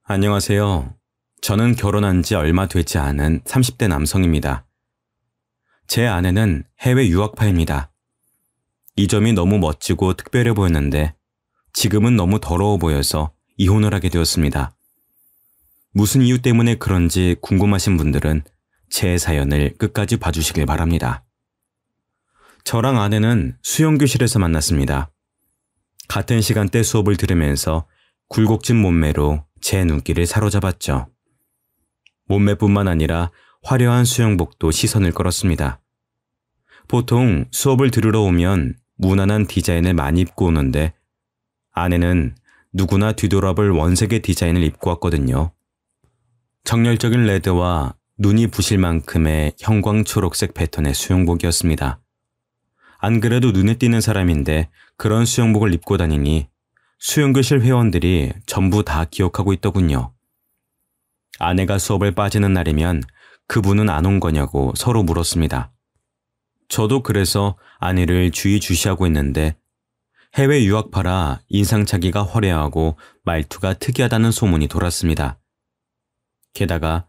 안녕하세요. 저는 결혼한 지 얼마 되지 않은 30대 남성입니다. 제 아내는 해외 유학파입니다. 이 점이 너무 멋지고 특별해 보였는데 지금은 너무 더러워 보여서 이혼을 하게 되었습니다. 무슨 이유 때문에 그런지 궁금하신 분들은 제 사연을 끝까지 봐주시길 바랍니다. 저랑 아내는 수영교실에서 만났습니다. 같은 시간대 수업을 들으면서 굴곡진 몸매로 제 눈길을 사로잡았죠. 몸매뿐만 아니라 화려한 수영복도 시선을 끌었습니다. 보통 수업을 들으러 오면 무난한 디자인을 많이 입고 오는데 아내는 누구나 뒤돌아볼 원색의 디자인을 입고 왔거든요. 정열적인 레드와 눈이 부실 만큼의 형광초록색 패턴의 수영복이었습니다. 안 그래도 눈에 띄는 사람인데 그런 수영복을 입고 다니니 수영교실 회원들이 전부 다 기억하고 있더군요. 아내가 수업을 빠지는 날이면 그분은 안 온 거냐고 서로 물었습니다. 저도 그래서 아내를 주의주시하고 있는데 해외 유학파라 인상착의가 화려하고 말투가 특이하다는 소문이 돌았습니다. 게다가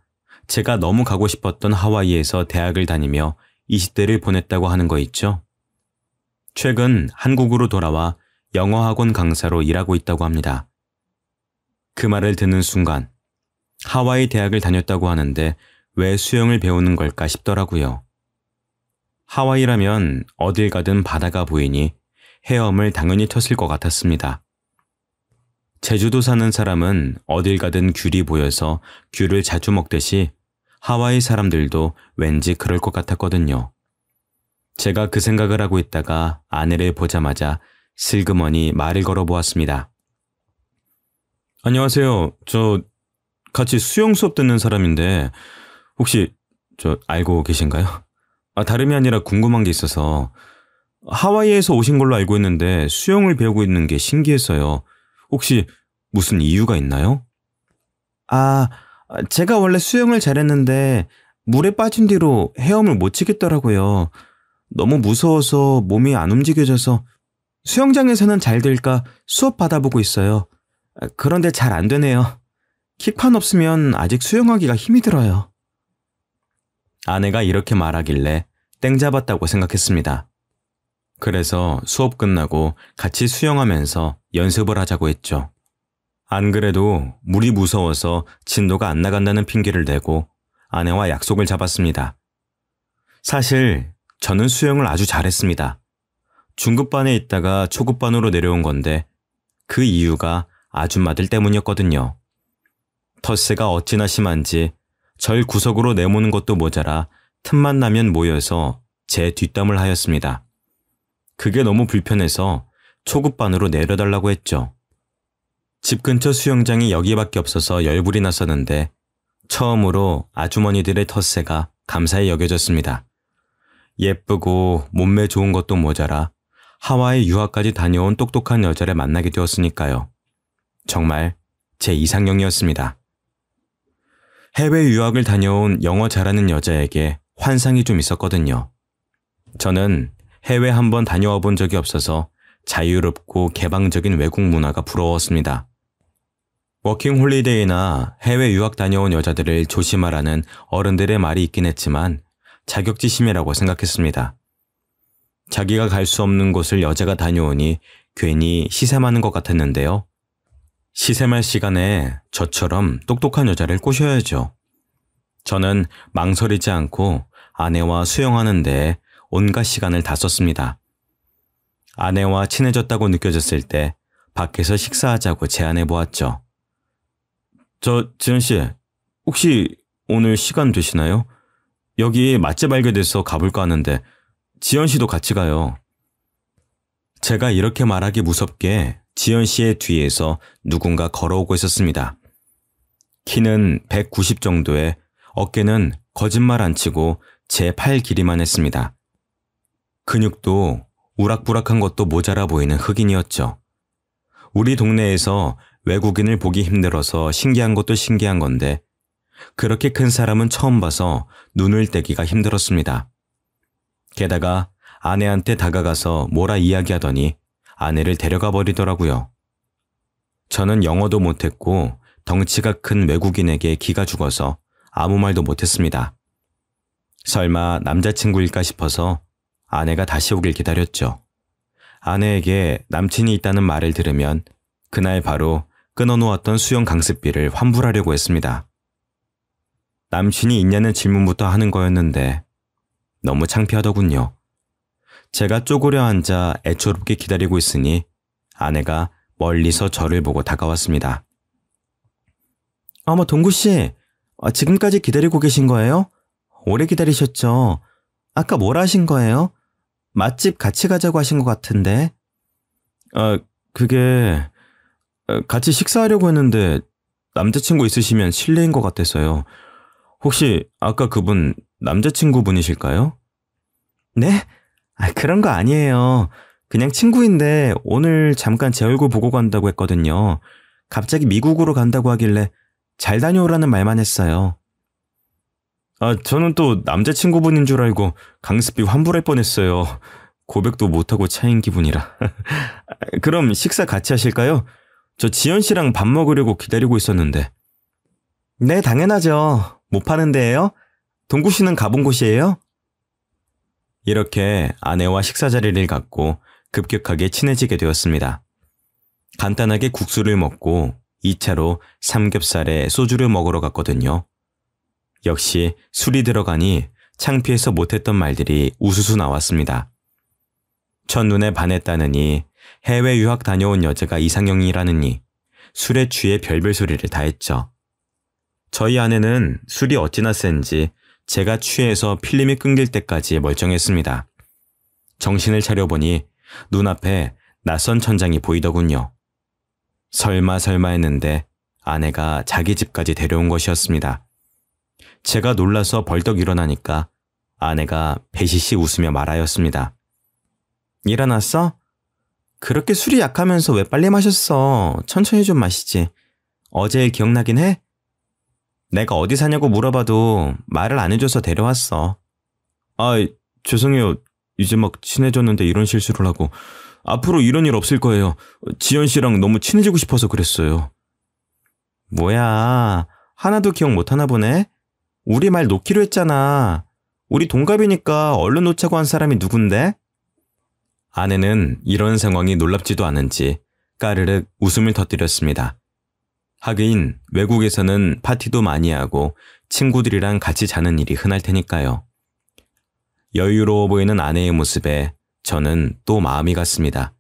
제가 너무 가고 싶었던 하와이에서 대학을 다니며 20대를 보냈다고 하는 거 있죠? 최근 한국으로 돌아와 영어 학원 강사로 일하고 있다고 합니다. 그 말을 듣는 순간 하와이 대학을 다녔다고 하는데 왜 수영을 배우는 걸까 싶더라고요. 하와이라면 어딜 가든 바다가 보이니 헤엄을 당연히 쳤을 것 같았습니다. 제주도 사는 사람은 어딜 가든 귤이 보여서 귤을 자주 먹듯이 하와이 사람들도 왠지 그럴 것 같았거든요. 제가 그 생각을 하고 있다가 아내를 보자마자 슬그머니 말을 걸어보았습니다. 안녕하세요. 저 같이 수영 수업 듣는 사람인데 혹시 알고 계신가요? 다름이 아니라 궁금한 게 있어서 하와이에서 오신 걸로 알고 있는데 수영을 배우고 있는 게 신기해서요. 혹시 무슨 이유가 있나요? 제가 원래 수영을 잘했는데 물에 빠진 뒤로 헤엄을 못 치겠더라고요. 너무 무서워서 몸이 안 움직여져서 수영장에서는 잘 될까 수업 받아보고 있어요. 그런데 잘 안 되네요. 킥판 없으면 아직 수영하기가 힘이 들어요. 아내가 이렇게 말하길래 땡 잡았다고 생각했습니다. 그래서 수업 끝나고 같이 수영하면서 연습을 하자고 했죠. 안 그래도 물이 무서워서 진도가 안 나간다는 핑계를 대고 아내와 약속을 잡았습니다. 사실 저는 수영을 아주 잘했습니다. 중급반에 있다가 초급반으로 내려온 건데 그 이유가 아줌마들 때문이었거든요. 텃세가 어찌나 심한지 절 구석으로 내모는 것도 모자라 틈만 나면 모여서 제 뒷담을 하였습니다. 그게 너무 불편해서 초급반으로 내려달라고 했죠. 집 근처 수영장이 여기밖에 없어서 열불이 났었는데 처음으로 아주머니들의 텃세가 감사히 여겨졌습니다. 예쁘고 몸매 좋은 것도 모자라 하와이 유학까지 다녀온 똑똑한 여자를 만나게 되었으니까요. 정말 제 이상형이었습니다. 해외 유학을 다녀온 영어 잘하는 여자에게 환상이 좀 있었거든요. 저는 해외 한번 다녀와 본 적이 없어서 자유롭고 개방적인 외국 문화가 부러웠습니다. 워킹 홀리데이나 해외 유학 다녀온 여자들을 조심하라는 어른들의 말이 있긴 했지만 자격지심이라고 생각했습니다. 자기가 갈 수 없는 곳을 여자가 다녀오니 괜히 시샘하는 것 같았는데요. 시샘할 시간에 저처럼 똑똑한 여자를 꼬셔야죠. 저는 망설이지 않고 아내와 수영하는 데 온갖 시간을 다 썼습니다. 아내와 친해졌다고 느껴졌을 때 밖에서 식사하자고 제안해 보았죠. 지은씨, 혹시 오늘 시간 되시나요? 여기 맛집 알게 돼서 가볼까 하는데 지연씨도 같이 가요. 제가 이렇게 말하기 무섭게 지연씨의 뒤에서 누군가 걸어오고 있었습니다. 키는 190 정도에 어깨는 거짓말 안 치고 제 팔 길이만 했습니다. 근육도 우락부락한 것도 모자라 보이는 흑인이었죠. 우리 동네에서 외국인을 보기 힘들어서 신기한 것도 신기한 건데 그렇게 큰 사람은 처음 봐서 눈을 떼기가 힘들었습니다. 게다가 아내한테 다가가서 뭐라 이야기하더니 아내를 데려가 버리더라고요. 저는 영어도 못했고 덩치가 큰 외국인에게 기가 죽어서 아무 말도 못했습니다. 설마 남자친구일까 싶어서 아내가 다시 오길 기다렸죠. 아내에게 남친이 있다는 말을 들으면 그날 바로 끊어놓았던 수영 강습비를 환불하려고 했습니다. 남친이 있냐는 질문부터 하는 거였는데 너무 창피하더군요. 제가 쪼그려 앉아 애초롭게 기다리고 있으니 아내가 멀리서 저를 보고 다가왔습니다. 어머, 동구씨, 지금까지 기다리고 계신 거예요? 오래 기다리셨죠? 아까 뭐라 하신 거예요? 맛집 같이 가자고 하신 것 같은데. 그게 같이 식사하려고 했는데 남자친구 있으시면 실례인 것 같아서요. 혹시 아까 그분 남자친구분이실까요? 네? 그런 거 아니에요. 그냥 친구인데 오늘 잠깐 제 얼굴 보고 간다고 했거든요. 갑자기 미국으로 간다고 하길래 잘 다녀오라는 말만 했어요. 저는 또 남자친구분인 줄 알고 강습비 환불할 뻔했어요. 고백도 못하고 차인 기분이라. 그럼 식사 같이 하실까요? 저 지연 씨랑 밥 먹으려고 기다리고 있었는데. 네, 당연하죠. 못 파는 데예요? 동구 씨는 가본 곳이에요? 이렇게 아내와 식사 자리를 갖고 급격하게 친해지게 되었습니다. 간단하게 국수를 먹고 2차로 삼겹살에 소주를 먹으러 갔거든요. 역시 술이 들어가니 창피해서 못했던 말들이 우수수 나왔습니다. 첫눈에 반했다느니, 해외 유학 다녀온 여자가 이상형이라느니 술에 취해 별별 소리를 다 했죠. 저희 아내는 술이 어찌나 센지 제가 취해서 필름이 끊길 때까지 멀쩡했습니다. 정신을 차려보니 눈앞에 낯선 천장이 보이더군요. 설마 했는데 아내가 자기 집까지 데려온 것이었습니다. 제가 놀라서 벌떡 일어나니까 아내가 배시시 웃으며 말하였습니다. 일어났어? 그렇게 술이 약하면서 왜 빨리 마셨어? 천천히 좀 마시지. 어제 일 기억나긴 해? 내가 어디 사냐고 물어봐도 말을 안 해줘서 데려왔어. 죄송해요. 이제 막 친해졌는데 이런 실수를 하고. 앞으로 이런 일 없을 거예요. 지연 씨랑 너무 친해지고 싶어서 그랬어요. 뭐야, 하나도 기억 못하나 보네? 우리 말 놓기로 했잖아. 우리 동갑이니까 얼른 놓자고 한 사람이 누군데? 아내는 이런 상황이 놀랍지도 않은지 까르륵 웃음을 터뜨렸습니다. 하긴 외국에서는 파티도 많이 하고 친구들이랑 같이 자는 일이 흔할 테니까요. 여유로워 보이는 아내의 모습에 저는 또 마음이 갔습니다.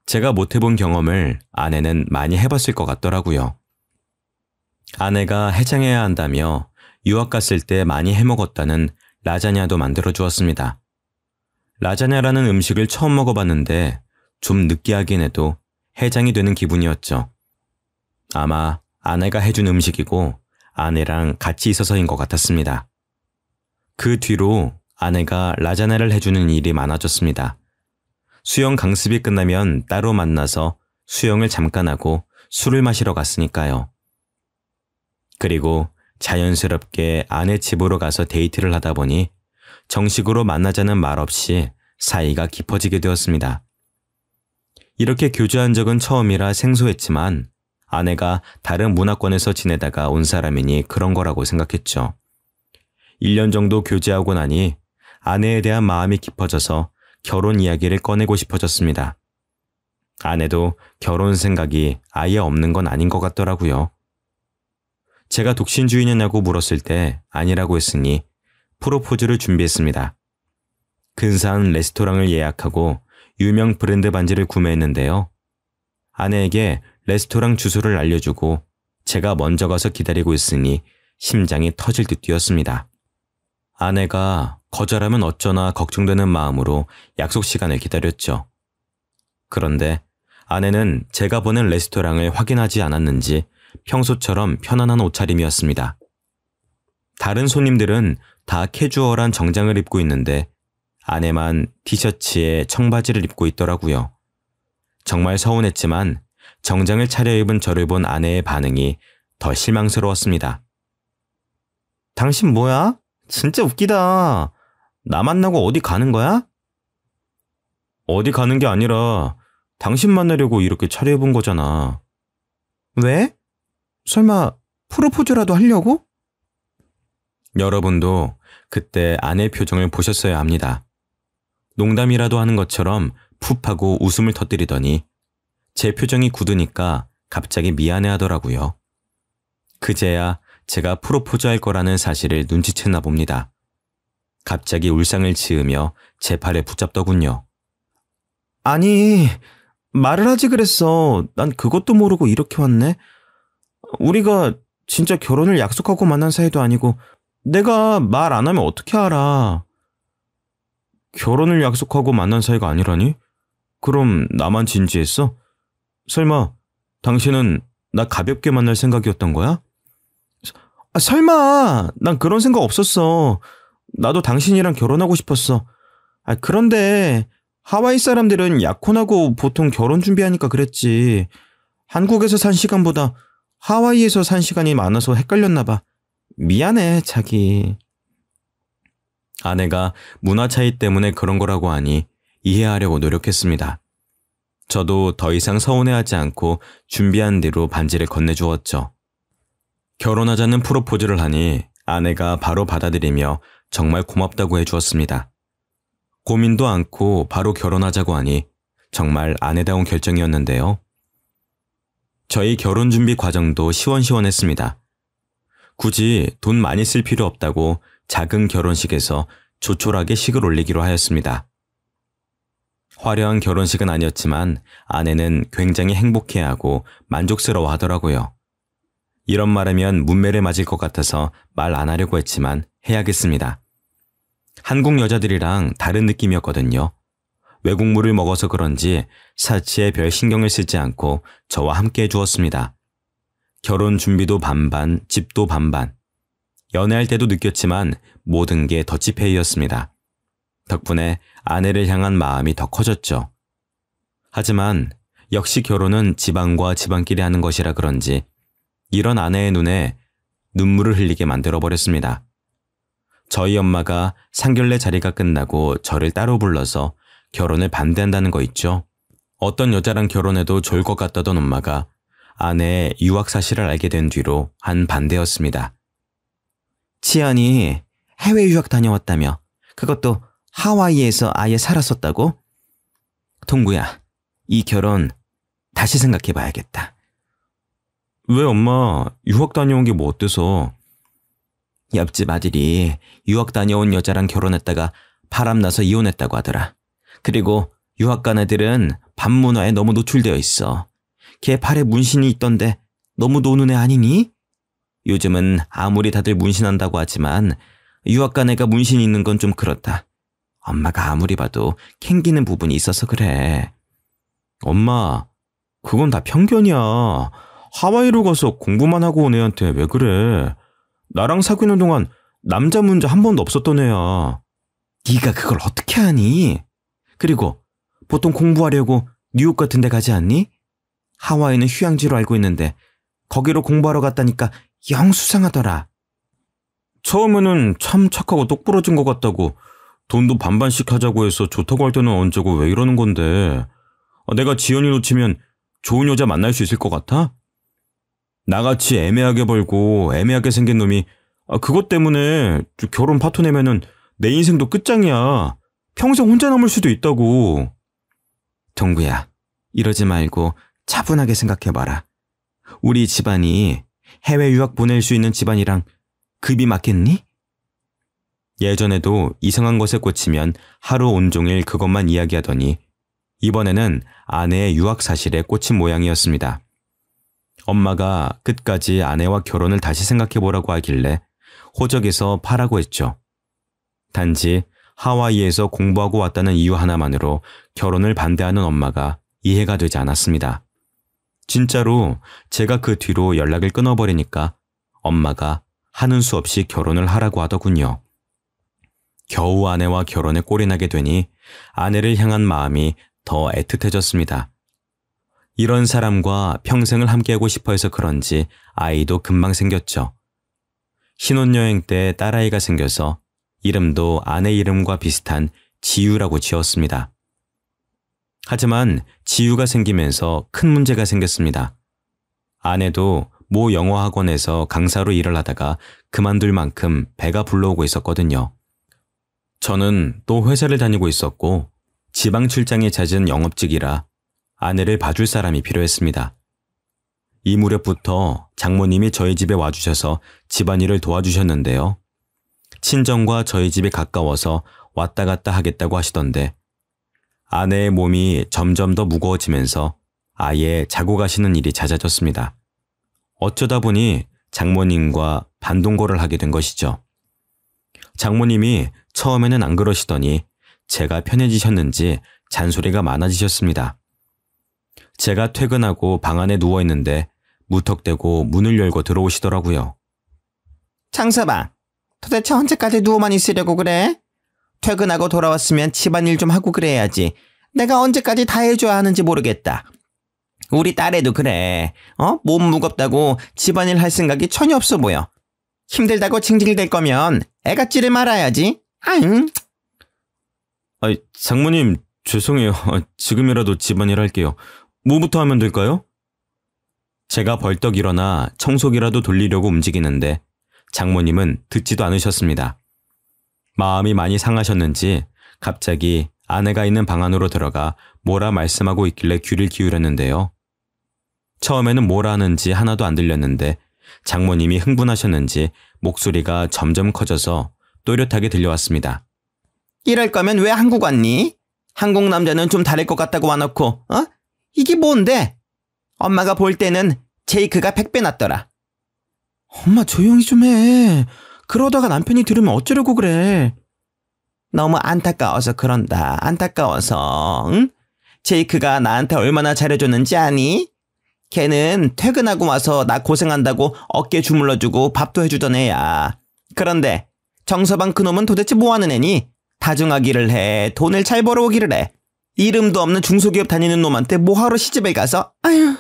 제가 못 해본 경험을 아내는 많이 해봤을 것 같더라고요. 아내가 해장해야 한다며 유학 갔을 때 많이 해먹었다는 라자냐도 만들어 주었습니다. 라자냐라는 음식을 처음 먹어봤는데 좀 느끼하긴 해도 해장이 되는 기분이었죠. 아마 아내가 해준 음식이고 아내랑 같이 있어서인 것 같았습니다. 그 뒤로 아내가 라자냐를 해주는 일이 많아졌습니다. 수영 강습이 끝나면 따로 만나서 수영을 잠깐 하고 술을 마시러 갔으니까요. 그리고 자연스럽게 아내 집으로 가서 데이트를 하다 보니 정식으로 만나자는 말 없이 사이가 깊어지게 되었습니다. 이렇게 교제한 적은 처음이라 생소했지만 아내가 다른 문화권에서 지내다가 온 사람이니 그런 거라고 생각했죠. 1년 정도 교제하고 나니 아내에 대한 마음이 깊어져서 결혼 이야기를 꺼내고 싶어졌습니다. 아내도 결혼 생각이 아예 없는 건 아닌 것 같더라고요. 제가 독신주의냐고 물었을 때 아니라고 했으니 프로포즈를 준비했습니다. 근사한 레스토랑을 예약하고 유명 브랜드 반지를 구매했는데요. 아내에게 레스토랑 주소를 알려주고 제가 먼저 가서 기다리고 있으니 심장이 터질 듯 뛰었습니다. 아내가 거절하면 어쩌나 걱정되는 마음으로 약속 시간을 기다렸죠. 그런데 아내는 제가 보낸 레스토랑을 확인하지 않았는지 평소처럼 편안한 옷차림이었습니다. 다른 손님들은 다 캐주얼한 정장을 입고 있는데 아내만 티셔츠에 청바지를 입고 있더라고요. 정말 서운했지만 정장을 차려입은 저를 본 아내의 반응이 더 실망스러웠습니다. 당신 뭐야? 진짜 웃기다. 나 만나고 어디 가는 거야? 어디 가는 게 아니라 당신 만나려고 이렇게 차려입은 거잖아. 왜? 설마 프로포즈라도 하려고? 여러분도 그때 아내 표정을 보셨어야 합니다. 농담이라도 하는 것처럼 푹 하고 웃음을 터뜨리더니 제 표정이 굳으니까 갑자기 미안해하더라고요. 그제야 제가 프로포즈할 거라는 사실을 눈치챘나 봅니다. 갑자기 울상을 지으며 제 팔에 붙잡더군요. 아니, 말을 하지 그랬어. 난 그것도 모르고 이렇게 왔네. 우리가 진짜 결혼을 약속하고 만난 사이도 아니고 내가 말 안 하면 어떻게 알아? 결혼을 약속하고 만난 사이가 아니라니? 그럼 나만 진지했어? 설마 당신은 나 가볍게 만날 생각이었던 거야? 설마 난 그런 생각 없었어. 나도 당신이랑 결혼하고 싶었어. 그런데 하와이 사람들은 약혼하고 보통 결혼 준비하니까 그랬지. 한국에서 산 시간보다 하와이에서 산 시간이 많아서 헷갈렸나 봐. 미안해, 자기. 아내가 문화 차이 때문에 그런 거라고 하니 이해하려고 노력했습니다. 저도 더 이상 서운해하지 않고 준비한 대로 반지를 건네주었죠. 결혼하자는 프로포즈를 하니 아내가 바로 받아들이며 정말 고맙다고 해주었습니다. 고민도 않고 바로 결혼하자고 하니 정말 아내다운 결정이었는데요. 저희 결혼 준비 과정도 시원시원했습니다. 굳이 돈 많이 쓸 필요 없다고 작은 결혼식에서 조촐하게 식을 올리기로 하였습니다. 화려한 결혼식은 아니었지만 아내는 굉장히 행복해하고 만족스러워 하더라고요. 이런 말하면 문매를 맞을 것 같아서 말 안 하려고 했지만 해야겠습니다. 한국 여자들이랑 다른 느낌이었거든요. 외국물을 먹어서 그런지 사치에 별 신경을 쓰지 않고 저와 함께 해주었습니다. 결혼 준비도 반반, 집도 반반. 연애할 때도 느꼈지만 모든 게 더치페이였습니다. 덕분에 아내를 향한 마음이 더 커졌죠. 하지만 역시 결혼은 집안과 집안끼리 하는 것이라 그런지 이런 아내의 눈에 눈물을 흘리게 만들어버렸습니다. 저희 엄마가 상견례 자리가 끝나고 저를 따로 불러서 결혼을 반대한다는 거 있죠. 어떤 여자랑 결혼해도 좋을 것 같다던 엄마가 아내의 유학 사실을 알게 된 뒤로 한 반대였습니다. 치연이 해외 유학 다녀왔다며? 그것도 하와이에서 아예 살았었다고? 동구야, 이 결혼 다시 생각해봐야겠다. 왜 엄마, 유학 다녀온 게 뭐 어때서? 옆집 아들이 유학 다녀온 여자랑 결혼했다가 바람나서 이혼했다고 하더라. 그리고 유학 간 애들은 반문화에 너무 노출되어 있어. 걔 팔에 문신이 있던데 너무 노는 애 아니니? 요즘은 아무리 다들 문신한다고 하지만 유학 간 애가 문신 있는 건 좀 그렇다. 엄마가 아무리 봐도 캥기는 부분이 있어서 그래. 엄마, 그건 다 편견이야. 하와이로 가서 공부만 하고 온 애한테 왜 그래? 나랑 사귀는 동안 남자 문제 한 번도 없었던 애야. 네가 그걸 어떻게 아니? 그리고 보통 공부하려고 뉴욕 같은 데 가지 않니? 하와이는 휴양지로 알고 있는데 거기로 공부하러 갔다니까 영 수상하더라. 처음에는 참 착하고 똑부러진 것 같다고 돈도 반반씩 하자고 해서 좋다고 할 때는 언제고 왜 이러는 건데. 내가 지연이 놓치면 좋은 여자 만날 수 있을 것 같아? 나같이 애매하게 벌고 애매하게 생긴 놈이 그것 때문에 결혼 파토 내면은 내 인생도 끝장이야. 평생 혼자 남을 수도 있다고. 동구야, 이러지 말고 차분하게 생각해봐라. 우리 집안이 해외 유학 보낼 수 있는 집안이랑 급이 맞겠니? 예전에도 이상한 것에 꽂히면 하루 온종일 그것만 이야기하더니 이번에는 아내의 유학 사실에 꽂힌 모양이었습니다. 엄마가 끝까지 아내와 결혼을 다시 생각해보라고 하길래 호적에서 파라고 했죠. 단지 하와이에서 공부하고 왔다는 이유 하나만으로 결혼을 반대하는 엄마가 이해가 되지 않았습니다. 진짜로 제가 그 뒤로 연락을 끊어버리니까 엄마가 하는 수 없이 결혼을 하라고 하더군요. 겨우 아내와 결혼에 꼴이 나게 되니 아내를 향한 마음이 더 애틋해졌습니다. 이런 사람과 평생을 함께하고 싶어 해서 그런지 아이도 금방 생겼죠. 신혼여행 때 딸아이가 생겨서 이름도 아내 이름과 비슷한 지유라고 지었습니다. 하지만 지유가 생기면서 큰 문제가 생겼습니다. 아내도 모 영어 학원에서 강사로 일을 하다가 그만둘 만큼 배가 불러오고 있었거든요. 저는 또 회사를 다니고 있었고 지방 출장이 잦은 영업직이라 아내를 봐줄 사람이 필요했습니다. 이 무렵부터 장모님이 저희 집에 와주셔서 집안일을 도와주셨는데요. 친정과 저희 집이 가까워서 왔다 갔다 하겠다고 하시던데 아내의 몸이 점점 더 무거워지면서 아예 자고 가시는 일이 잦아졌습니다. 어쩌다 보니 장모님과 반동거를 하게 된 것이죠. 장모님이 처음에는 안 그러시더니 제가 편해지셨는지 잔소리가 많아지셨습니다. 제가 퇴근하고 방 안에 누워있는데 무턱대고 문을 열고 들어오시더라고요. 장서방, 도대체 언제까지 누워만 있으려고 그래? 퇴근하고 돌아왔으면 집안일 좀 하고 그래야지. 내가 언제까지 다 해줘야 하는지 모르겠다. 우리 딸애도 그래. 몸 무겁다고 집안일 할 생각이 전혀 없어 보여. 힘들다고 징징댈 거면 애가찌를 말아야지. 아잉. 장모님 죄송해요. 지금이라도 집안일 할게요. 뭐부터 하면 될까요? 제가 벌떡 일어나 청소기라도 돌리려고 움직이는데 장모님은 듣지도 않으셨습니다. 마음이 많이 상하셨는지 갑자기 아내가 있는 방 안으로 들어가 뭐라 말씀하고 있길래 귀를 기울였는데요. 처음에는 뭐라 하는지 하나도 안 들렸는데 장모님이 흥분하셨는지 목소리가 점점 커져서 또렷하게 들려왔습니다. 이럴 거면 왜 한국 왔니? 한국 남자는 좀 다를 것 같다고 와놓고 이게 뭔데? 엄마가 볼 때는 제이크가 100배 낫더라. 엄마 조용히 좀 해. 그러다가 남편이 들으면 어쩌려고 그래. 너무 안타까워서 그런다. 안타까워서. 응? 제이크가 나한테 얼마나 잘해줬는지 아니? 걔는 퇴근하고 와서 나 고생한다고 어깨 주물러주고 밥도 해주던 애야. 그런데 정서방 그놈은 도대체 뭐하는 애니? 다중하기를 해. 돈을 잘 벌어오기를 해. 이름도 없는 중소기업 다니는 놈한테 뭐하러 시집을 가서? 아휴.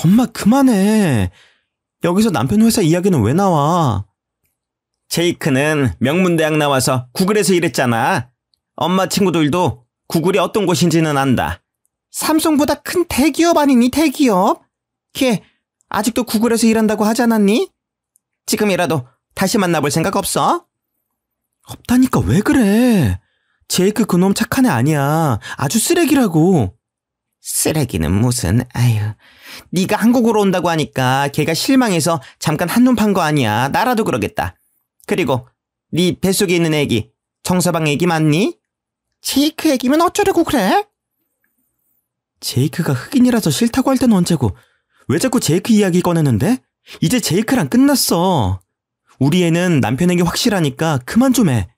엄마 그만해. 여기서 남편 회사 이야기는 왜 나와? 제이크는 명문대학 나와서 구글에서 일했잖아. 엄마 친구들도 구글이 어떤 곳인지는 안다. 삼성보다 큰 대기업 아니니 대기업? 걔 아직도 구글에서 일한다고 하지 않았니? 지금이라도 다시 만나볼 생각 없어? 없다니까 왜 그래? 제이크 그놈 착한 애 아니야. 아주 쓰레기라고. 쓰레기는 무슨. 아휴. 네가 한국으로 온다고 하니까 걔가 실망해서 잠깐 한눈 판 거 아니야. 나라도 그러겠다. 그리고 네 뱃속에 있는 애기 정서방 애기 맞니? 제이크 애기면 어쩌려고 그래? 제이크가 흑인이라서 싫다고 할 때는 언제고 왜 자꾸 제이크 이야기 꺼내는데? 이제 제이크랑 끝났어. 우리 애는 남편에게 확실하니까 그만 좀 해.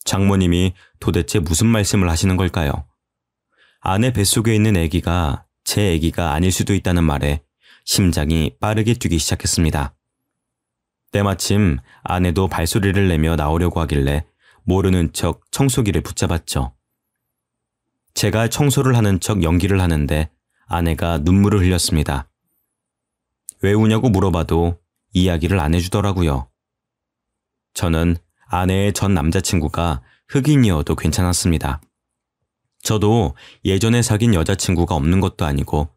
장모님이 도대체 무슨 말씀을 하시는 걸까요? 아내 뱃속에 있는 아기가 제 아기가 아닐 수도 있다는 말에 심장이 빠르게 뛰기 시작했습니다. 때마침 아내도 발소리를 내며 나오려고 하길래 모르는 척 청소기를 붙잡았죠. 제가 청소를 하는 척 연기를 하는데 아내가 눈물을 흘렸습니다. 왜 우냐고 물어봐도 이야기를 안 해주더라고요. 저는 아내의 전 남자친구가 흑인이어도 괜찮았습니다. 저도 예전에 사귄 여자친구가 없는 것도 아니고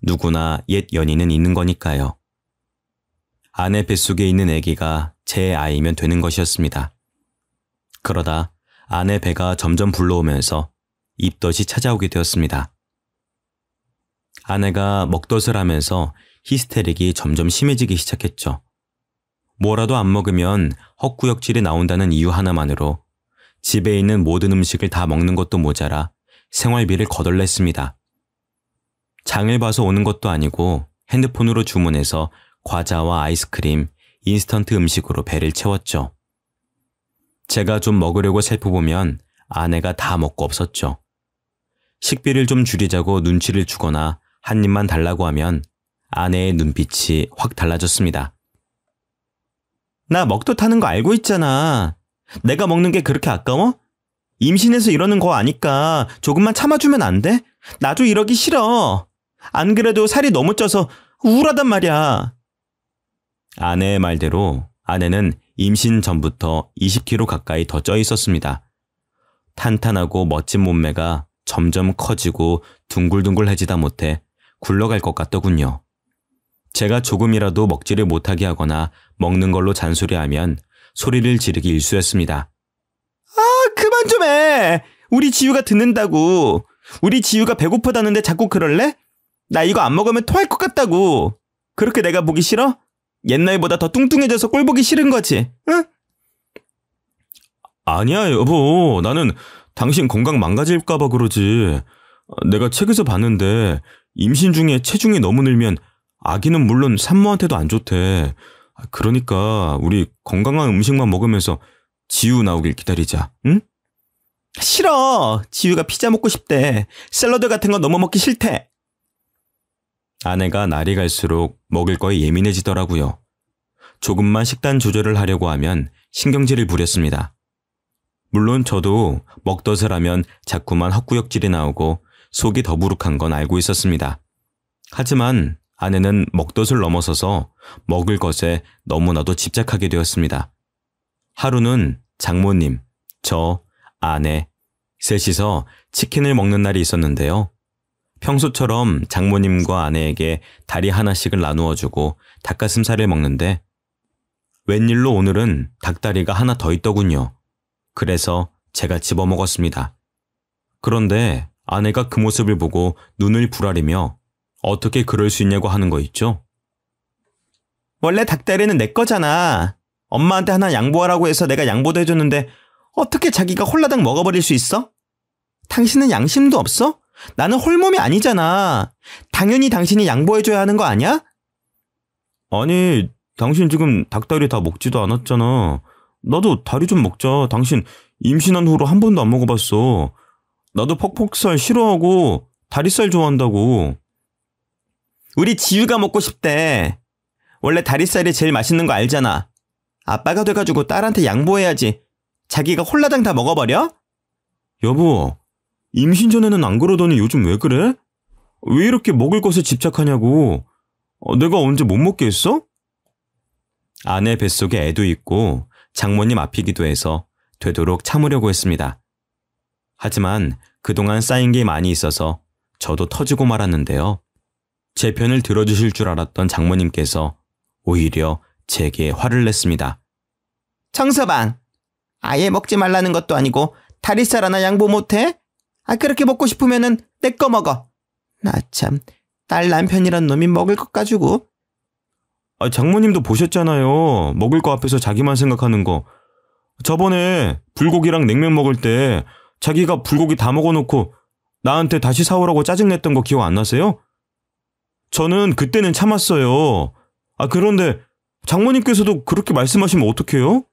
누구나 옛 연인은 있는 거니까요. 아내 뱃속에 있는 아기가 제 아이면 되는 것이었습니다. 그러다 아내 배가 점점 불러오면서 입덧이 찾아오게 되었습니다. 아내가 먹덧을 하면서 히스테릭이 점점 심해지기 시작했죠. 뭐라도 안 먹으면 헛구역질이 나온다는 이유 하나만으로 집에 있는 모든 음식을 다 먹는 것도 모자라 생활비를 거덜냈습니다. 장을 봐서 오는 것도 아니고 핸드폰으로 주문해서 과자와 아이스크림, 인스턴트 음식으로 배를 채웠죠. 제가 좀 먹으려고 살펴보면 아내가 다 먹고 없었죠. 식비를 좀 줄이자고 눈치를 주거나 한 입만 달라고 하면 아내의 눈빛이 확 달라졌습니다. 나 먹덧 하는 거 알고 있잖아. 내가 먹는 게 그렇게 아까워? 임신해서 이러는 거 아니까 조금만 참아주면 안 돼? 나도 이러기 싫어. 안 그래도 살이 너무 쪄서 우울하단 말이야. 아내의 말대로 아내는 임신 전부터 20kg 가까이 더 쪄 있었습니다. 탄탄하고 멋진 몸매가 점점 커지고 둥글둥글해지다 못해 굴러갈 것 같더군요. 제가 조금이라도 먹지를 못하게 하거나 먹는 걸로 잔소리하면 소리를 지르기 일쑤였습니다. 그만 좀 해. 우리 지유가 듣는다고. 우리 지유가 배고프다는데 자꾸 그럴래? 나 이거 안 먹으면 토할 것 같다고. 그렇게 내가 보기 싫어? 옛날보다 더 뚱뚱해져서 꼴 보기 싫은 거지, 응? 아니야, 여보. 나는 당신 건강 망가질까봐 그러지. 내가 책에서 봤는데 임신 중에 체중이 너무 늘면 아기는 물론 산모한테도 안 좋대. 그러니까 우리 건강한 음식만 먹으면서 지유 나오길 기다리자, 응? 싫어. 지유가 피자 먹고 싶대. 샐러드 같은 거 너무 먹기 싫대. 아내가 날이 갈수록 먹을 거에 예민해지더라고요. 조금만 식단 조절을 하려고 하면 신경질을 부렸습니다. 물론 저도 먹덧을 하면 자꾸만 헛구역질이 나오고 속이 더부룩한 건 알고 있었습니다. 하지만 아내는 먹덧을 넘어서서 먹을 것에 너무나도 집착하게 되었습니다. 하루는 장모님, 저, 아내, 셋이서 치킨을 먹는 날이 있었는데요. 평소처럼 장모님과 아내에게 다리 하나씩을 나누어주고 닭가슴살을 먹는데 웬일로 오늘은 닭다리가 하나 더 있더군요. 그래서 제가 집어먹었습니다. 그런데 아내가 그 모습을 보고 눈을 부라리며 어떻게 그럴 수 있냐고 하는 거 있죠? 원래 닭다리는 내 거잖아. 엄마한테 하나 양보하라고 해서 내가 양보도 해줬는데 어떻게 자기가 홀라당 먹어버릴 수 있어? 당신은 양심도 없어? 나는 홀몸이 아니잖아. 당연히 당신이 양보해줘야 하는 거 아니야? 아니, 당신 지금 닭다리 다 먹지도 않았잖아. 나도 다리 좀 먹자. 당신 임신한 후로 한 번도 안 먹어봤어. 나도 퍽퍽살 싫어하고 다리살 좋아한다고. 우리 지유가 먹고 싶대. 원래 다리살이 제일 맛있는 거 알잖아. 아빠가 돼가지고 딸한테 양보해야지. 자기가 홀라당 다 먹어버려? 여보, 임신 전에는 안 그러더니 요즘 왜 그래? 왜 이렇게 먹을 것에 집착하냐고. 내가 언제 못 먹게 했어? 아내 뱃속에 애도 있고 장모님 앞이기도 해서 되도록 참으려고 했습니다. 하지만 그동안 쌓인 게 많이 있어서 저도 터지고 말았는데요. 제 편을 들어주실 줄 알았던 장모님께서 오히려 제게 화를 냈습니다. 청서방, 아예 먹지 말라는 것도 아니고 다리살 하나 양보 못해? 그렇게 먹고 싶으면은 내 거 먹어. 나 참, 딸 남편이란 놈이 먹을 것 가지고. 장모님도 보셨잖아요. 먹을 거 앞에서 자기만 생각하는 거. 저번에 불고기랑 냉면 먹을 때 자기가 불고기 다 먹어놓고 나한테 다시 사오라고 짜증냈던 거 기억 안 나세요? 저는 그때는 참았어요. 그런데 장모님께서도 그렇게 말씀하시면 어떡해요?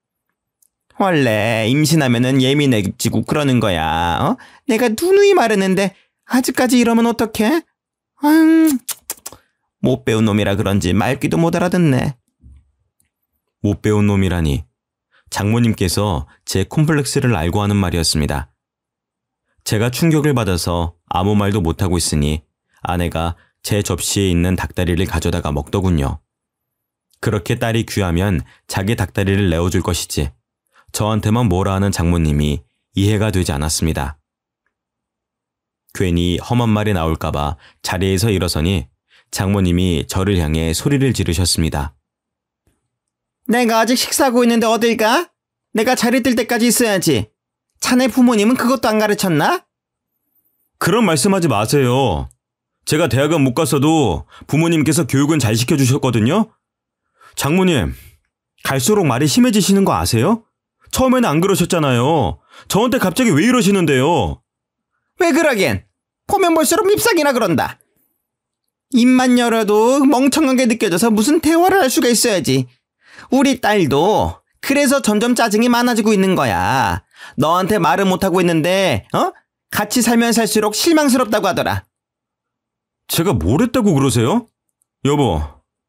원래 임신하면은 예민해지고 그러는 거야. 내가 누누이 말했는데 아직까지 이러면 어떡해? 못 배운 놈이라 그런지 말귀도 못 알아듣네. 못 배운 놈이라니. 장모님께서 제 콤플렉스를 알고 하는 말이었습니다. 제가 충격을 받아서 아무 말도 못하고 있으니 아내가 제 접시에 있는 닭다리를 가져다가 먹더군요. 그렇게 딸이 귀하면 자기 닭다리를 내어줄 것이지 저한테만 뭐라 하는 장모님이 이해가 되지 않았습니다. 괜히 험한 말이 나올까봐 자리에서 일어서니 장모님이 저를 향해 소리를 지르셨습니다. 내가 아직 식사하고 있는데 어딜 가? 내가 자리 뜰 때까지 있어야지. 자네 부모님은 그것도 안 가르쳤나? 그런 말씀하지 마세요. 제가 대학은 못 갔어도 부모님께서 교육은 잘 시켜주셨거든요. 장모님, 갈수록 말이 심해지시는 거 아세요? 처음에는 안 그러셨잖아요. 저한테 갑자기 왜 이러시는데요? 왜 그러긴? 보면 볼수록 밉상이나 그런다. 입만 열어도 멍청하게 느껴져서 무슨 대화를 할 수가 있어야지. 우리 딸도 그래서 점점 짜증이 많아지고 있는 거야. 너한테 말을 못하고 있는데 같이 살면 살수록 실망스럽다고 하더라. 제가 뭘 했다고 그러세요? 여보,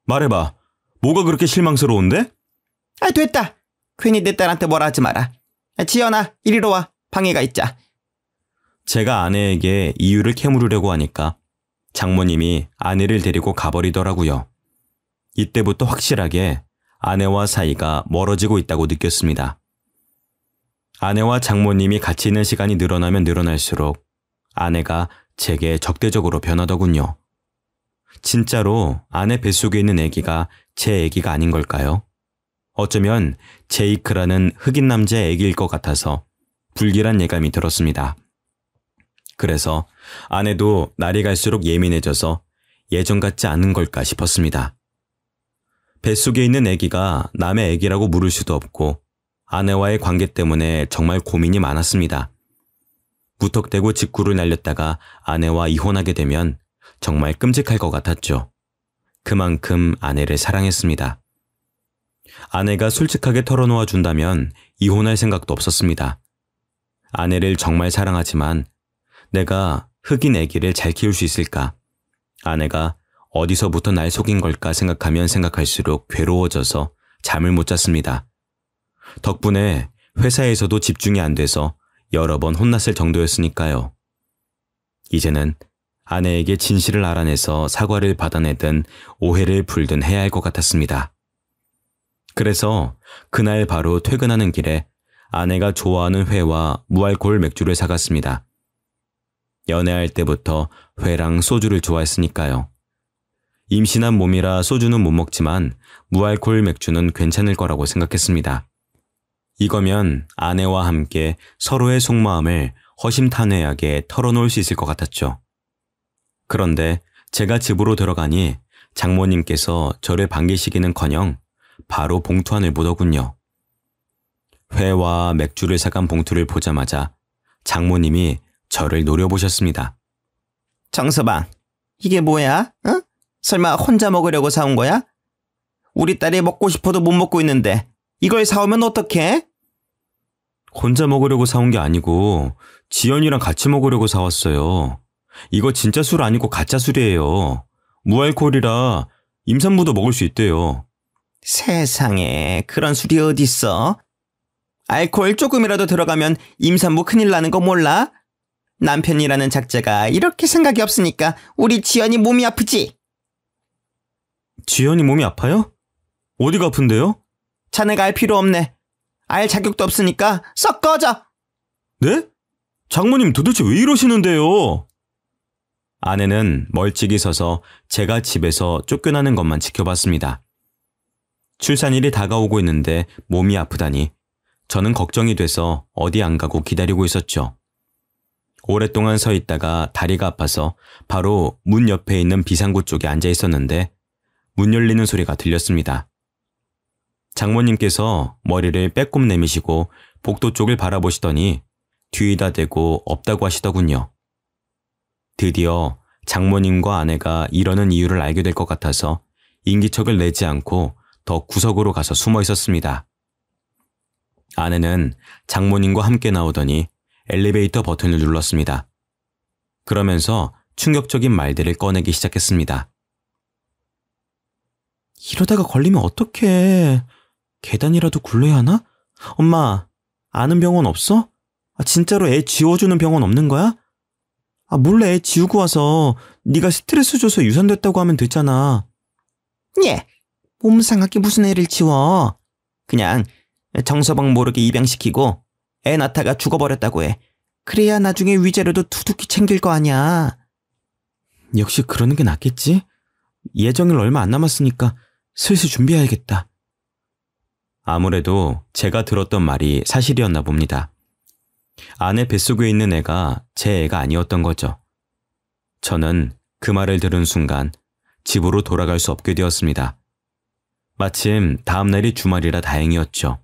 말해봐. 뭐가 그렇게 실망스러운데? 됐다. 괜히 내 딸한테 뭐라 하지 마라. 지연아, 이리로 와. 방해가 있자. 제가 아내에게 이유를 캐물으려고 하니까 장모님이 아내를 데리고 가버리더라고요. 이때부터 확실하게 아내와 사이가 멀어지고 있다고 느꼈습니다. 아내와 장모님이 같이 있는 시간이 늘어나면 늘어날수록 아내가 제게 적대적으로 변하더군요. 진짜로 아내 뱃속에 있는 아기가 제 아기가 아닌 걸까요? 어쩌면 제이크라는 흑인 남자의 아기일 것 같아서 불길한 예감이 들었습니다. 그래서 아내도 날이 갈수록 예민해져서 예전 같지 않은 걸까 싶었습니다. 뱃속에 있는 아기가 남의 아기라고 물을 수도 없고 아내와의 관계 때문에 정말 고민이 많았습니다. 무턱대고 직구를 날렸다가 아내와 이혼하게 되면 정말 끔찍할 것 같았죠. 그만큼 아내를 사랑했습니다. 아내가 솔직하게 털어놓아 준다면 이혼할 생각도 없었습니다. 아내를 정말 사랑하지만 내가 흑인 아기를 잘 키울 수 있을까? 아내가 어디서부터 날 속인 걸까 생각하면 생각할수록 괴로워져서 잠을 못 잤습니다. 덕분에 회사에서도 집중이 안 돼서 여러 번 혼났을 정도였으니까요. 이제는 아내에게 진실을 알아내서 사과를 받아내든 오해를 풀든 해야 할 것 같았습니다. 그래서 그날 바로 퇴근하는 길에 아내가 좋아하는 회와 무알코올 맥주를 사갔습니다. 연애할 때부터 회랑 소주를 좋아했으니까요. 임신한 몸이라 소주는 못 먹지만 무알코올 맥주는 괜찮을 거라고 생각했습니다. 이거면 아내와 함께 서로의 속마음을 허심탄회하게 털어놓을 수 있을 것 같았죠. 그런데 제가 집으로 들어가니 장모님께서 저를 반기시기는커녕 바로 봉투 안을 보더군요. 회와 맥주를 사간 봉투를 보자마자 장모님이 저를 노려보셨습니다. 정서방, 이게 뭐야? 응? 설마 혼자 먹으려고 사온 거야? 우리 딸이 먹고 싶어도 못 먹고 있는데 이걸 사오면 어떡해? 혼자 먹으려고 사온 게 아니고 지연이랑 같이 먹으려고 사왔어요. 이거 진짜 술 아니고 가짜 술이에요. 무알코올이라 임산부도 먹을 수 있대요. 세상에, 그런 술이 어딨어? 알코올 조금이라도 들어가면 임산부 큰일 나는 거 몰라? 남편이라는 작자가 이렇게 생각이 없으니까 우리 지연이 몸이 아프지? 지연이 몸이 아파요? 어디가 아픈데요? 자네가 알 필요 없네. 알 자격도 없으니까 썩 꺼져. 네? 장모님 도대체 왜 이러시는데요? 아내는 멀찍이 서서 제가 집에서 쫓겨나는 것만 지켜봤습니다. 출산일이 다가오고 있는데 몸이 아프다니 저는 걱정이 돼서 어디 안 가고 기다리고 있었죠. 오랫동안 서 있다가 다리가 아파서 바로 문 옆에 있는 비상구 쪽에 앉아 있었는데 문 열리는 소리가 들렸습니다. 장모님께서 머리를 빼꼼 내미시고 복도 쪽을 바라보시더니 뒤에다 대고 없다고 하시더군요. 드디어 장모님과 아내가 이러는 이유를 알게 될 것 같아서 인기척을 내지 않고 더 구석으로 가서 숨어 있었습니다. 아내는 장모님과 함께 나오더니 엘리베이터 버튼을 눌렀습니다. 그러면서 충격적인 말들을 꺼내기 시작했습니다. 이러다가 걸리면 어떡해. 계단이라도 굴러야 하나? 엄마, 아는 병원 없어? 진짜로 애 지워주는 병원 없는 거야? 몰래 애 지우고 와서 네가 스트레스 줘서 유산됐다고 하면 됐잖아. 예, 몸 상하게 무슨 애를 지워. 그냥 정서방 모르게 입양시키고 애 낳다가 죽어버렸다고 해. 그래야 나중에 위자료도 두둑히 챙길 거 아니야. 역시 그러는 게 낫겠지? 예정일 얼마 안 남았으니까 슬슬 준비해야겠다. 아무래도 제가 들었던 말이 사실이었나 봅니다. 아내 뱃속에 있는 애가 제 애가 아니었던 거죠. 저는 그 말을 들은 순간 집으로 돌아갈 수 없게 되었습니다. 마침 다음날이 주말이라 다행이었죠.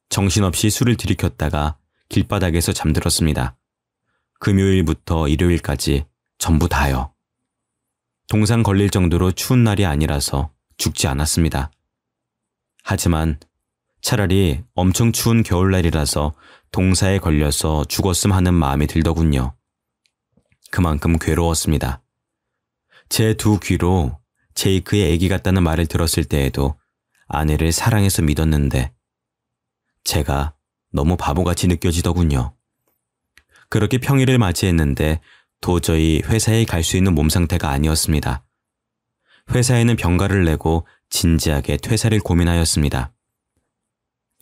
정신없이 술을 들이켰다가 길바닥에서 잠들었습니다. 금요일부터 일요일까지 전부 다요. 동상 걸릴 정도로 추운 날이 아니라서 죽지 않았습니다. 하지만 차라리 엄청 추운 겨울날이라서 동사에 걸려서 죽었음 하는 마음이 들더군요. 그만큼 괴로웠습니다. 제 두 귀로 제이크의 아기 같다는 말을 들었을 때에도 아내를 사랑해서 믿었는데 제가 너무 바보같이 느껴지더군요. 그렇게 평일을 맞이했는데 도저히 회사에 갈 수 있는 몸 상태가 아니었습니다. 회사에는 병가를 내고 진지하게 퇴사를 고민하였습니다.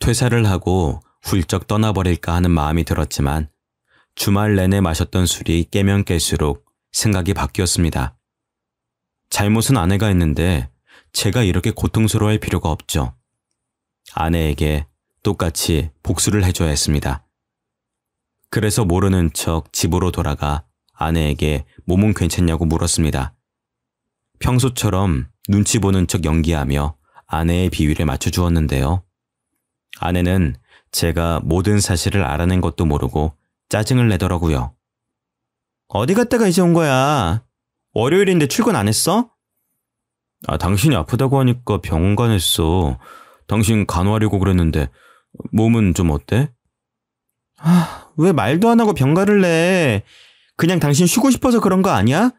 퇴사를 하고 훌쩍 떠나버릴까 하는 마음이 들었지만 주말 내내 마셨던 술이 깨면 깰수록 생각이 바뀌었습니다. 잘못은 아내가 했는데 제가 이렇게 고통스러워할 필요가 없죠. 아내에게 똑같이 복수를 해줘야 했습니다. 그래서 모르는 척 집으로 돌아가 아내에게 몸은 괜찮냐고 물었습니다. 평소처럼 눈치 보는 척 연기하며 아내의 비위를 맞춰주었는데요. 아내는 제가 모든 사실을 알아낸 것도 모르고 짜증을 내더라고요. 어디 갔다가 이제 온 거야? 월요일인데 출근 안 했어? 당신이 아프다고 하니까 병원 가냈어. 당신 간호하려고 그랬는데 몸은 좀 어때? 왜 말도 안 하고 병가를 내? 그냥 당신 쉬고 싶어서 그런 거 아니야?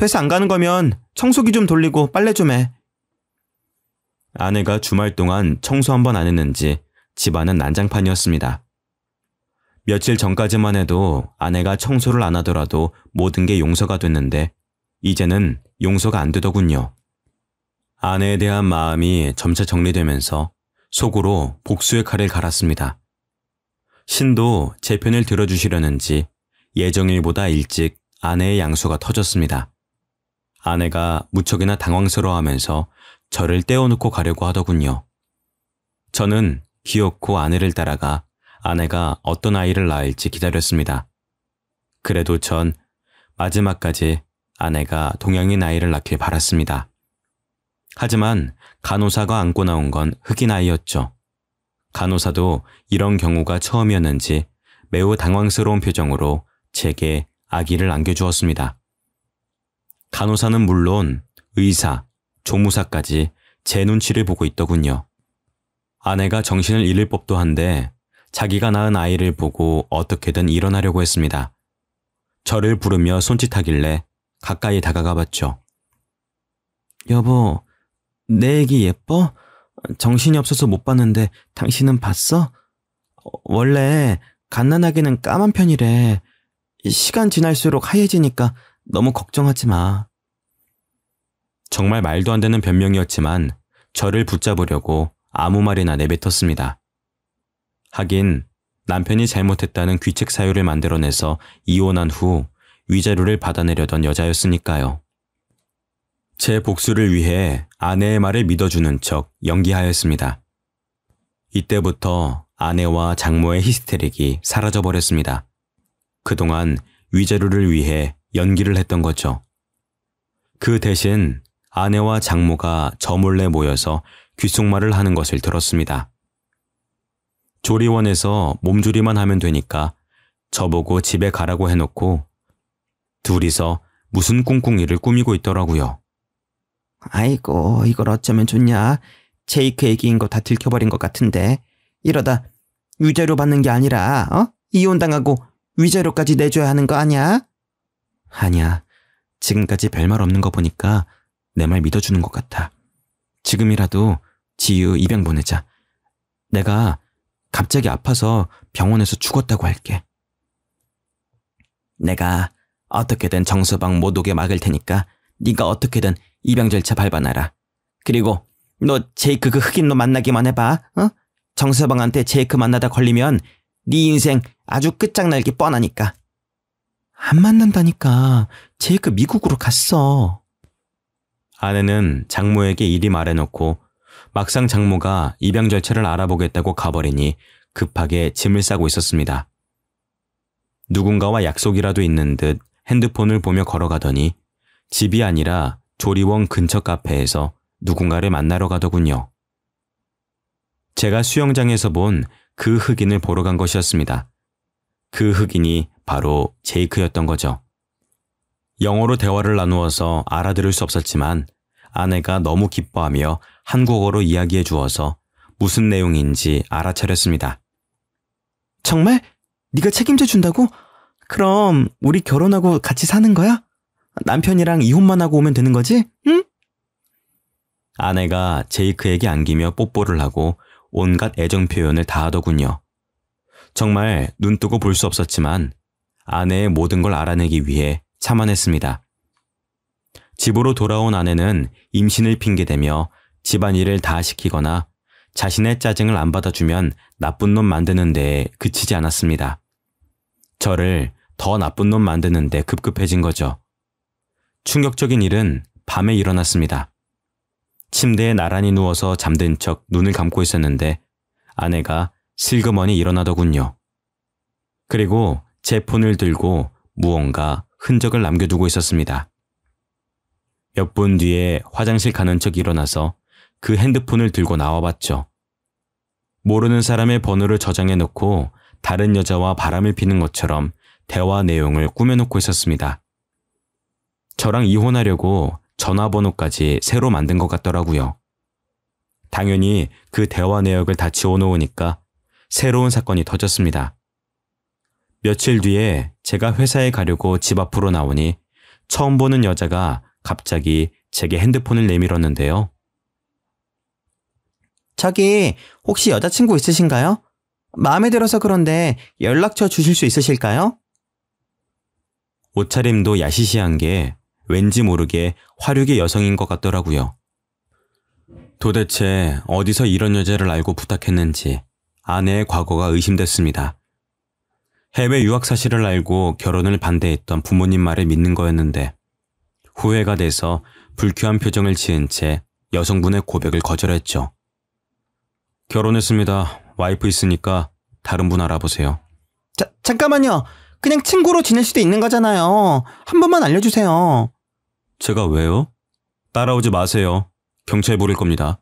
회사 안 가는 거면 청소기 좀 돌리고 빨래 좀 해. 아내가 주말 동안 청소 한 번 안 했는지 집안은 난장판이었습니다. 며칠 전까지만 해도 아내가 청소를 안 하더라도 모든 게 용서가 됐는데 이제는 용서가 안 되더군요. 아내에 대한 마음이 점차 정리되면서 속으로 복수의 칼을 갈았습니다. 신도 제 편을 들어주시려는지 예정일보다 일찍 아내의 양수가 터졌습니다. 아내가 무척이나 당황스러워하면서 저를 떼어놓고 가려고 하더군요. 저는 기어코 아내를 따라가 아내가 어떤 아이를 낳을지 기다렸습니다. 그래도 전 마지막까지 아내가 동양인 아이를 낳길 바랐습니다. 하지만 간호사가 안고 나온 건 흑인 아이였죠. 간호사도 이런 경우가 처음이었는지 매우 당황스러운 표정으로 제게 아기를 안겨주었습니다. 간호사는 물론 의사, 조무사까지 제 눈치를 보고 있더군요. 아내가 정신을 잃을 법도 한데 자기가 낳은 아이를 보고 어떻게든 일어나려고 했습니다. 저를 부르며 손짓하길래 가까이 다가가 봤죠. 여보, 내 애기 예뻐? 정신이 없어서 못 봤는데 당신은 봤어? 원래 갓난아기는 까만 편이래. 시간 지날수록 하얘지니까 너무 걱정하지 마. 정말 말도 안 되는 변명이었지만 저를 붙잡으려고 아무 말이나 내뱉었습니다. 하긴 남편이 잘못했다는 귀책 사유를 만들어내서 이혼한 후 위자료를 받아내려던 여자였으니까요. 제 복수를 위해 아내의 말을 믿어주는 척 연기하였습니다. 이때부터 아내와 장모의 히스테릭이 사라져버렸습니다. 그동안 위자료를 위해 연기를 했던 거죠. 그 대신 아내와 장모가 저 몰래 모여서 귓속말을 하는 것을 들었습니다. 조리원에서 몸조리만 하면 되니까 저보고 집에 가라고 해놓고 둘이서 무슨 꿍꿍이를 꾸미고 있더라고요. 아이고, 이걸 어쩌면 좋냐? 제이크 애기인 거 다 들켜버린 것 같은데 이러다 위자료 받는 게 아니라 이혼당하고 위자료까지 내줘야 하는 거 아니야? 아니야. 지금까지 별말 없는 거 보니까 내 말 믿어주는 것 같아. 지금이라도 지유 입양 보내자. 내가 갑자기 아파서 병원에서 죽었다고 할게. 내가 어떻게든 정서방 못 오게 막을 테니까 네가 어떻게든 입양 절차 밟아놔라. 그리고 너 제이크 그 흑인 놈 만나기만 해봐. 정서방한테 제이크 만나다 걸리면 네 인생 아주 끝장날기 뻔하니까. 안 만난다니까. 제이크 미국으로 갔어. 아내는 장모에게 이리 말해놓고 막상 장모가 입양 절차를 알아보겠다고 가버리니 급하게 짐을 싸고 있었습니다. 누군가와 약속이라도 있는 듯 핸드폰을 보며 걸어가더니 집이 아니라 조리원 근처 카페에서 누군가를 만나러 가더군요. 제가 수영장에서 본 그 흑인을 보러 간 것이었습니다. 그 흑인이 바로 제이크였던 거죠. 영어로 대화를 나누어서 알아들을 수 없었지만 아내가 너무 기뻐하며 한국어로 이야기해 주어서 무슨 내용인지 알아차렸습니다. 정말? 네가 책임져 준다고? 그럼 우리 결혼하고 같이 사는 거야? 남편이랑 이혼만 하고 오면 되는 거지? 응? 아내가 제이크에게 안기며 뽀뽀를 하고 온갖 애정 표현을 다 하더군요. 정말 눈뜨고 볼 수 없었지만 아내의 모든 걸 알아내기 위해 참아냈습니다. 집으로 돌아온 아내는 임신을 핑계대며 집안일을 다 시키거나 자신의 짜증을 안 받아주면 나쁜 놈 만드는 데에 그치지 않았습니다. 저를 더 나쁜 놈 만드는 데 급급해진 거죠. 충격적인 일은 밤에 일어났습니다. 침대에 나란히 누워서 잠든 척 눈을 감고 있었는데 아내가 슬그머니 일어나더군요. 그리고 제 폰을 들고 무언가 흔적을 남겨두고 있었습니다. 몇 분 뒤에 화장실 가는 척 일어나서 그 핸드폰을 들고 나와봤죠. 모르는 사람의 번호를 저장해 놓고 다른 여자와 바람을 피는 것처럼 대화 내용을 꾸며놓고 있었습니다. 저랑 이혼하려고 전화번호까지 새로 만든 것 같더라고요. 당연히 그 대화 내역을 다 지워놓으니까 새로운 사건이 터졌습니다. 며칠 뒤에 제가 회사에 가려고 집 앞으로 나오니 처음 보는 여자가 갑자기 제게 핸드폰을 내밀었는데요. 저기 혹시 여자친구 있으신가요? 마음에 들어서 그런데 연락처 주실 수 있으실까요? 옷차림도 야시시한 게 왠지 모르게 화류계 여성인 것 같더라고요. 도대체 어디서 이런 여자를 알고 부탁했는지 아내의 과거가 의심됐습니다. 해외 유학 사실을 알고 결혼을 반대했던 부모님 말을 믿는 거였는데 후회가 돼서 불쾌한 표정을 지은 채 여성분의 고백을 거절했죠. 결혼했습니다. 와이프 있으니까 다른 분 알아보세요. 잠깐만요. 그냥 친구로 지낼 수도 있는 거잖아요. 한 번만 알려주세요. 제가 왜요? 따라오지 마세요. 경찰 부를 겁니다.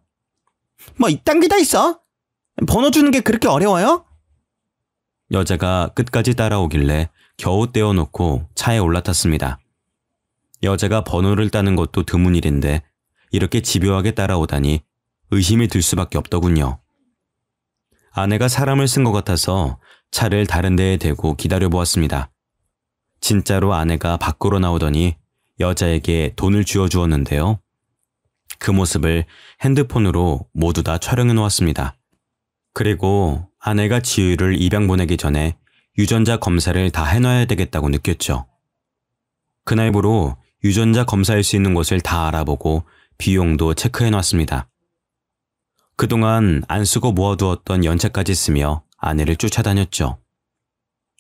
뭐 이딴 게 다 있어? 번호 주는 게 그렇게 어려워요? 여자가 끝까지 따라오길래 겨우 떼어놓고 차에 올라탔습니다. 여자가 번호를 따는 것도 드문 일인데 이렇게 집요하게 따라오다니 의심이 들 수밖에 없더군요. 아내가 사람을 쓴 것 같아서 차를 다른 데에 대고 기다려보았습니다. 진짜로 아내가 밖으로 나오더니 여자에게 돈을 쥐어주었는데요. 그 모습을 핸드폰으로 모두 다 촬영해 놓았습니다. 그리고 아내가 지유를 입양 보내기 전에 유전자 검사를 다 해놔야 되겠다고 느꼈죠. 그날부로 유전자 검사할 수 있는 곳을 다 알아보고 비용도 체크해 놨습니다. 그동안 안 쓰고 모아두었던 연체까지 쓰며 아내를 쫓아다녔죠.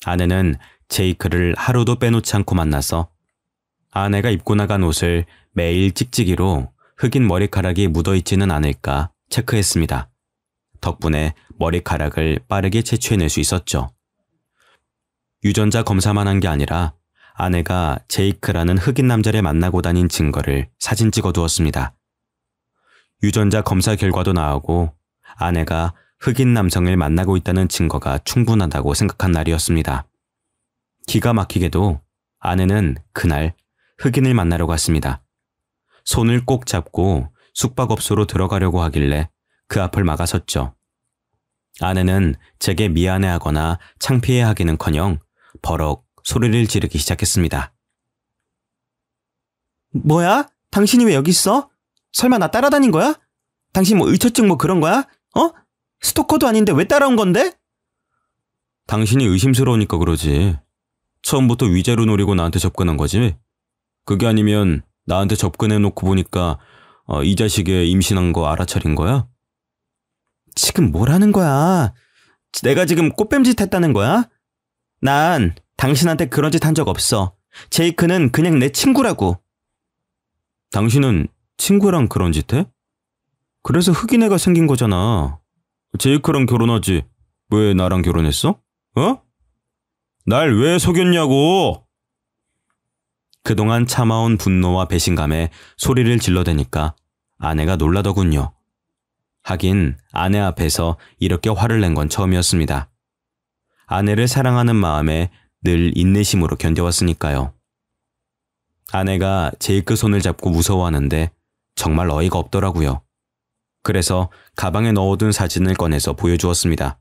아내는 제이크를 하루도 빼놓지 않고 만나서 아내가 입고 나간 옷을 매일 찍찍이로 흑인 머리카락이 묻어있지는 않을까 체크했습니다. 덕분에 머리카락을 빠르게 채취해낼 수 있었죠. 유전자 검사만 한 게 아니라 아내가 제이크라는 흑인 남자를 만나고 다닌 증거를 사진 찍어 두었습니다. 유전자 검사 결과도 나오고 아내가 흑인 남성을 만나고 있다는 증거가 충분하다고 생각한 날이었습니다. 기가 막히게도 아내는 그날 흑인을 만나러 갔습니다. 손을 꼭 잡고 숙박업소로 들어가려고 하길래 그 앞을 막아섰죠. 아내는 제게 미안해하거나 창피해하기는커녕 버럭 소리를 지르기 시작했습니다. 뭐야? 당신이 왜 여기 있어? 설마 나 따라다닌 거야? 당신 뭐 의처증 뭐 그런 거야? 스토커도 아닌데 왜 따라온 건데? 당신이 의심스러우니까 그러지. 처음부터 위자료 노리고 나한테 접근한 거지. 그게 아니면 나한테 접근해놓고 보니까 이 자식의 임신한 거 알아차린 거야? 지금 뭐라는 거야? 내가 지금 꽃뱀짓 했다는 거야? 난 당신한테 그런 짓 한 적 없어. 제이크는 그냥 내 친구라고. 당신은 친구랑 그런 짓 해? 그래서 흑인 애가 생긴 거잖아. 제이크랑 결혼하지. 왜 나랑 결혼했어? 날 왜 속였냐고! 그동안 참아온 분노와 배신감에 소리를 질러대니까 아내가 놀라더군요. 하긴 아내 앞에서 이렇게 화를 낸 건 처음이었습니다. 아내를 사랑하는 마음에 늘 인내심으로 견뎌왔으니까요. 아내가 제이크 손을 잡고 무서워하는데 정말 어이가 없더라고요. 그래서 가방에 넣어둔 사진을 꺼내서 보여주었습니다.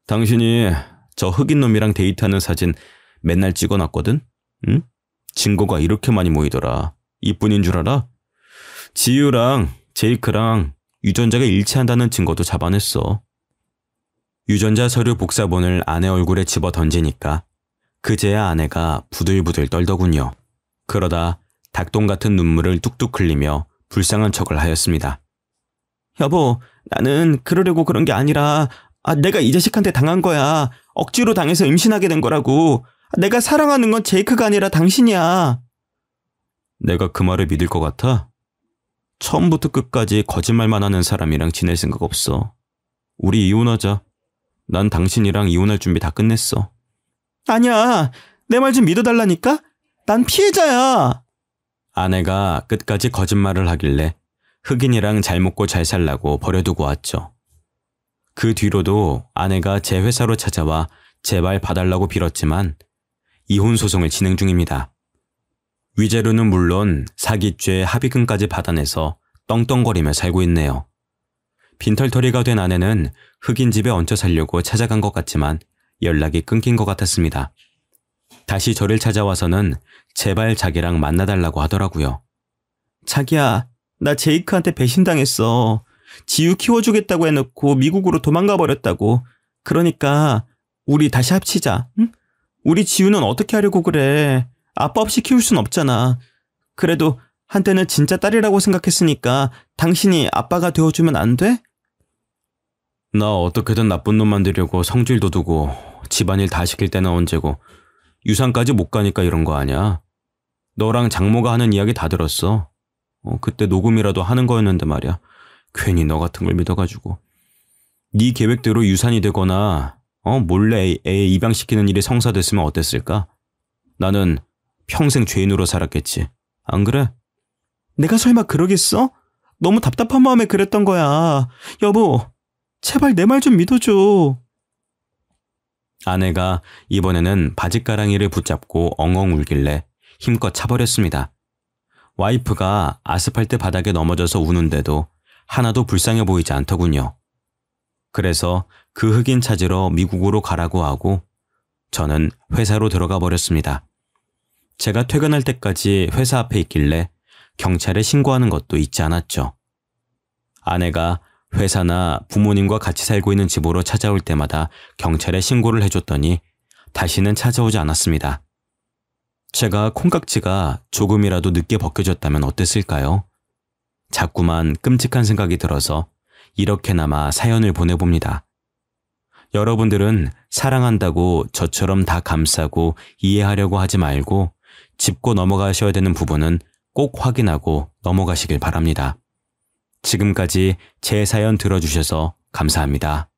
당신이 저 흑인 놈이랑 데이트하는 사진 맨날 찍어놨거든? 응? 증거가 이렇게 많이 모이더라. 이뿐인 줄 알아? 지유랑 제이크랑 유전자가 일치한다는 증거도 잡아냈어. 유전자 서류 복사본을 아내 얼굴에 집어 던지니까 그제야 아내가 부들부들 떨더군요. 그러다 닭똥 같은 눈물을 뚝뚝 흘리며 불쌍한 척을 하였습니다. 여보, 나는 그러려고 그런 게 아니라 내가 이 자식한테 당한 거야. 억지로 당해서 임신하게 된 거라고. 내가 사랑하는 건 제이크가 아니라 당신이야. 내가 그 말을 믿을 것 같아? 처음부터 끝까지 거짓말만 하는 사람이랑 지낼 생각 없어. 우리 이혼하자. 난 당신이랑 이혼할 준비 다 끝냈어. 아니야. 내 말 좀 믿어달라니까? 난 피해자야. 아내가 끝까지 거짓말을 하길래 흑인이랑 잘 먹고 잘 살라고 버려두고 왔죠. 그 뒤로도 아내가 제 회사로 찾아와 제발 봐달라고 빌었지만 이혼 소송을 진행 중입니다. 위자료는 물론 사기죄 합의금까지 받아내서 떵떵거리며 살고 있네요. 빈털터리가 된 아내는 흑인 집에 얹혀 살려고 찾아간 것 같지만 연락이 끊긴 것 같았습니다. 다시 저를 찾아와서는 제발 자기랑 만나달라고 하더라고요. 자기야, 나 제이크한테 배신당했어. 지우 키워주겠다고 해놓고 미국으로 도망가 버렸다고. 그러니까 우리 다시 합치자. 응? 우리 지우는 어떻게 하려고 그래. 아빠 없이 키울 순 없잖아. 그래도 한때는 진짜 딸이라고 생각했으니까 당신이 아빠가 되어주면 안 돼? 나 어떻게든 나쁜 놈 만들려고 성질도 두고 집안일 다 시킬 때는 언제고 유산까지 못 가니까 이런 거 아니야. 너랑 장모가 하는 이야기 다 들었어. 그때 녹음이라도 하는 거였는데 말이야. 괜히 너 같은 걸 믿어가지고. 네 계획대로 유산이 되거나 몰래 애 입양시키는 일이 성사됐으면 어땠을까? 나는 평생 죄인으로 살았겠지. 안 그래? 내가 설마 그러겠어? 너무 답답한 마음에 그랬던 거야. 여보, 제발 내 말 좀 믿어줘. 아내가 이번에는 바짓가랑이를 붙잡고 엉엉 울길래 힘껏 차버렸습니다. 와이프가 아스팔트 바닥에 넘어져서 우는데도 하나도 불쌍해 보이지 않더군요. 그래서 그 흑인 찾으러 미국으로 가라고 하고 저는 회사로 들어가 버렸습니다. 제가 퇴근할 때까지 회사 앞에 있길래 경찰에 신고하는 것도 잊지 않았죠. 아내가 회사나 부모님과 같이 살고 있는 집으로 찾아올 때마다 경찰에 신고를 해줬더니 다시는 찾아오지 않았습니다. 제가 콩깍지가 조금이라도 늦게 벗겨졌다면 어땠을까요? 자꾸만 끔찍한 생각이 들어서 이렇게나마 사연을 보내봅니다. 여러분들은 사랑한다고 저처럼 다 감싸고 이해하려고 하지 말고 짚고 넘어가셔야 되는 부분은 꼭 확인하고 넘어가시길 바랍니다. 지금까지 제 사연 들어주셔서 감사합니다.